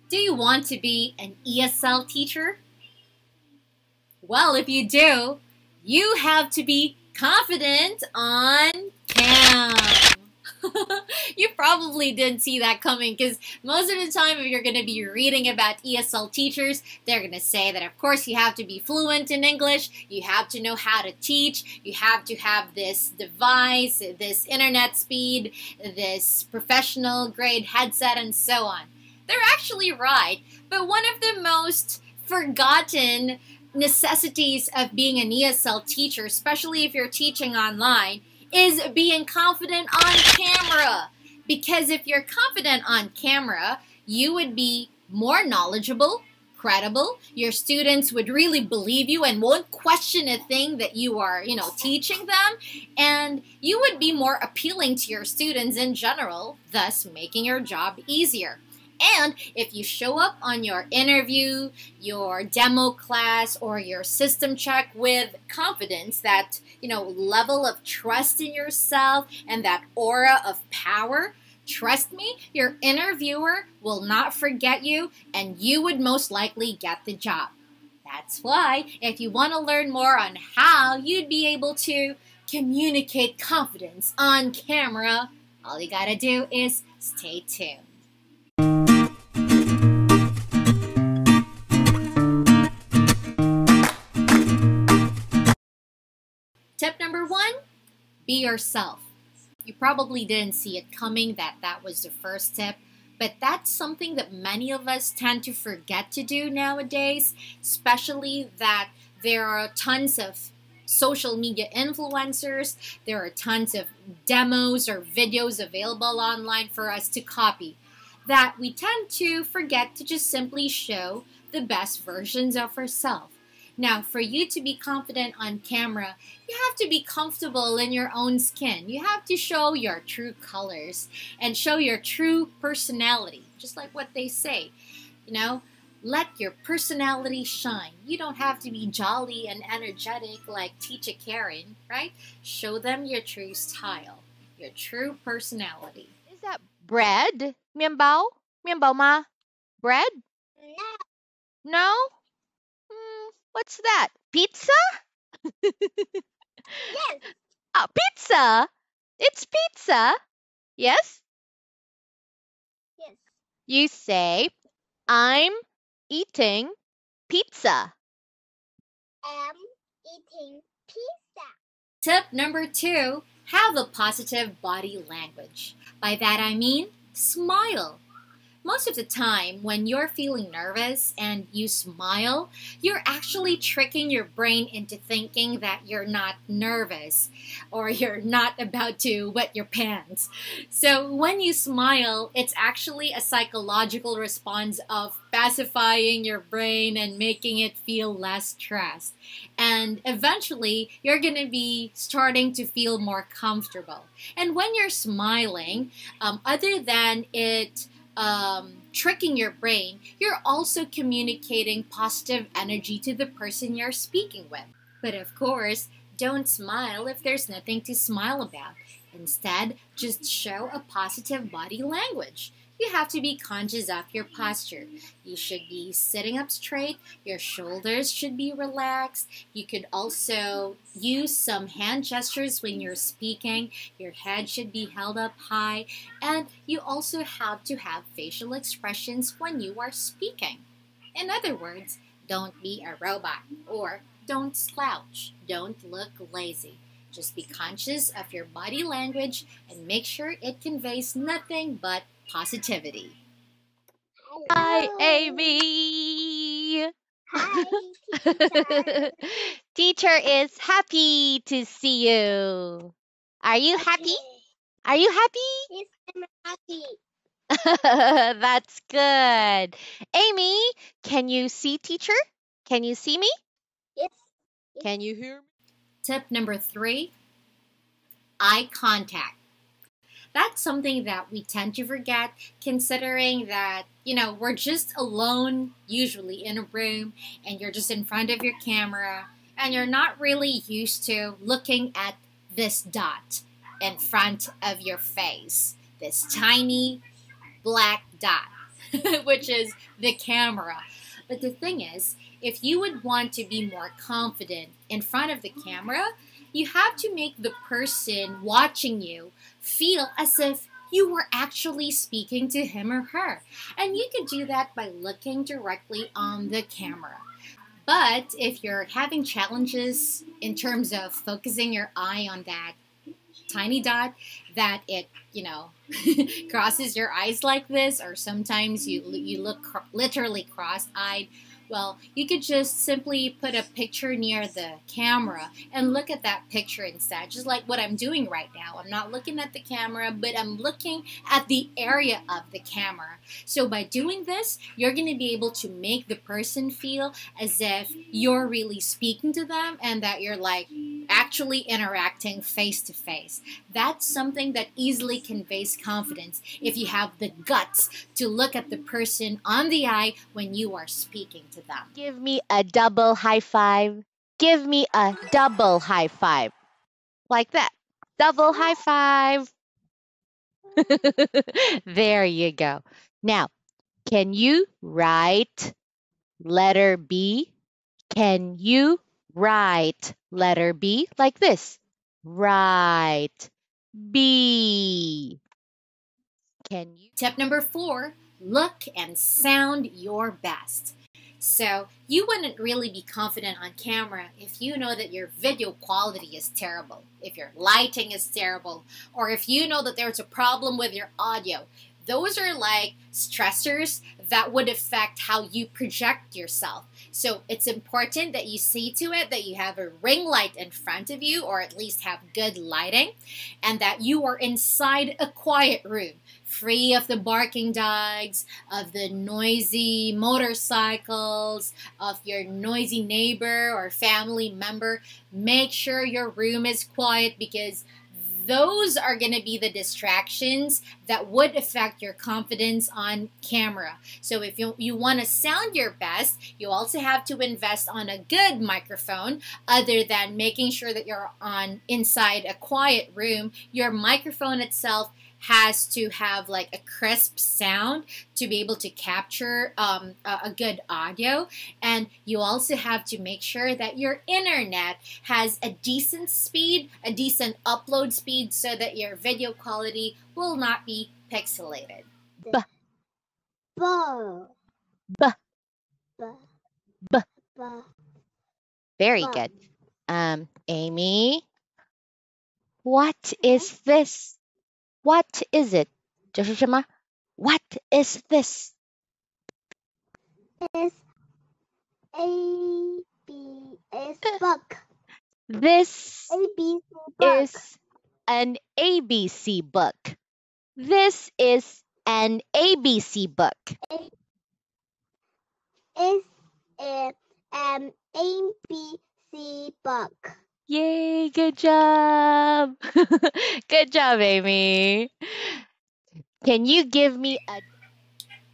Do you want to be an ESL teacher? Well, if you do, you have to be confident on cam. You probably didn't see that coming because most of the time if you're going to be reading about ESL teachers, they're going to say that of course you have to be fluent in English, you have to know how to teach, you have to have this device, this internet speed, this professional grade headset, and so on. They're actually right, but one of the most forgotten necessities of being an ESL teacher, especially if you're teaching online, is being confident on camera. Because if you're confident on camera, you would be more knowledgeable, credible. Your students would really believe you and won't question a thing that you are, teaching them. And you would be more appealing to your students in general, thus making your job easier. And if you show up on your interview, your demo class, or your system check with confidence, that, level of trust in yourself and that aura of power, trust me, your interviewer will not forget you and you would most likely get the job. That's why if you want to learn more on how you'd be able to communicate confidence on camera, all you gotta do is stay tuned. Tip number 1, be yourself. You probably didn't see it coming that was the first tip, but that's something that many of us tend to forget to do nowadays, especially that there are tons of social media influencers, there are tons of demos or videos available online for us to copy, that we tend to forget to just simply show the best versions of ourselves. Now, for you to be confident on camera, you have to be comfortable in your own skin. You have to show your true colors and show your true personality, just like what they say. Let your personality shine. You don't have to be jolly and energetic like Teacha Karen, right? Show them your true style, your true personality. Is that bread? 面包? 面包吗? Bread? No? What's that? Pizza? Yes. Pizza? It's pizza. Yes? Yes. You say, I'm eating pizza. I'm eating pizza. Tip number 2, have a positive body language. By that I mean, smile. Most of the time, when you're feeling nervous and you smile, you're actually tricking your brain into thinking that you're not nervous or you're not about to wet your pants. So when you smile, it's actually a psychological response of pacifying your brain and making it feel less stressed. And eventually, you're going to be starting to feel more comfortable. And when you're smiling, other than it tricking your brain, you're also communicating positive energy to the person you're speaking with. But of course, don't smile if there's nothing to smile about. Instead, just show a positive body language. You have to be conscious of your posture. You should be sitting up straight. Your shoulders should be relaxed. You could also use some hand gestures when you're speaking. Your head should be held up high. And you also have to have facial expressions when you are speaking. In other words, don't be a robot or don't slouch. Don't look lazy. Just be conscious of your body language and make sure it conveys nothing but positivity. Hi, Amy. Hi, teacher. Teacher is happy to see you. Are you happy? Are you happy? Yes, I'm happy. That's good. Amy, can you see teacher? Can you see me? Yes. Can you hear me? Tip number 3, eye contact. That's something that we tend to forget, considering that, we're just alone, usually in a room, and you're just in front of your camera, and you're not really used to looking at this dot in front of your face, this tiny black dot. which is the camera. But the thing is, if you would want to be more confident in front of the camera, you have to make the person watching you feel as if you were actually speaking to him or her. And you can do that by looking directly on the camera. But if you're having challenges in terms of focusing your eye on that tiny dot, that it, crosses your eyes like this, or sometimes you look literally cross-eyed, well, you could just simply put a picture near the camera and look at that picture instead, just like what I'm doing right now. I'm not looking at the camera, but I'm looking at the area of the camera. So by doing this, you're going to be able to make the person feel as if you're really speaking to them and that you're like actually interacting face to face. That's something that easily conveys confidence if you have the guts to look at the person on the eye when you are speaking to them. Give me a double high five. Give me a double high five. Like that. Double high five. There you go. Now, can you write letter B? Can you write letter B like this? Write B. Can you? Tip number 4, look and sound your best. So you wouldn't really be confident on camera if you know that your video quality is terrible, if your lighting is terrible, or if you know that there's a problem with your audio. Those are like stressors that would affect how you project yourself. So it's important that you see to it that you have a ring light in front of you, or at least have good lighting, and that you are inside a quiet room, free of the barking dogs, of the noisy motorcycles, of your noisy neighbor or family member. Make sure your room is quiet, because those are going to be the distractions that would affect your confidence on camera. So if you want to sound your best, you also have to invest on a good microphone. Other than making sure that you're inside a quiet room, your microphone itself has to have like a crisp sound to be able to capture a good audio. And you also have to make sure that your internet has a decent speed, a decent upload speed, so that your video quality will not be pixelated. B. Ball. B. B. B. B. Very good. Amy, what is this? What is it? 这是什么? What is this? It's ABS book. This ABC book. is an ABC book. This is an ABC book. It's an ABC book. Yay, good job. Good job, Amy. Can you give me a...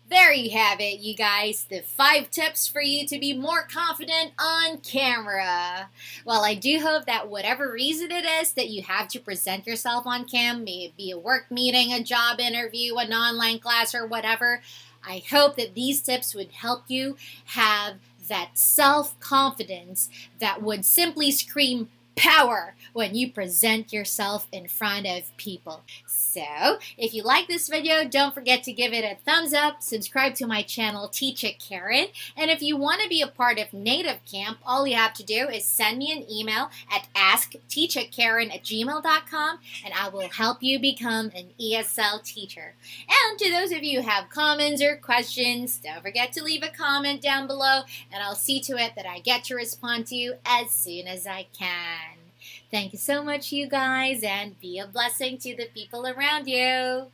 There you have it, you guys. The 5 tips for you to be more confident on camera. Well, I do hope that whatever reason it is that you have to present yourself on cam, may it be a work meeting, a job interview, an online class, or whatever, I hope that these tips would help you have that self-confidence that would simply scream power when you present yourself in front of people. So, if you like this video, don't forget to give it a thumbs up, subscribe to my channel, Teacha Karen, and if you want to be a part of Native Camp, all you have to do is send me an email at askteachakaren@gmail.com, and I will help you become an ESL teacher. And to those of you who have comments or questions, don't forget to leave a comment down below, and I'll see to it that I get to respond to you as soon as I can. Thank you so much, you guys, and be a blessing to the people around you.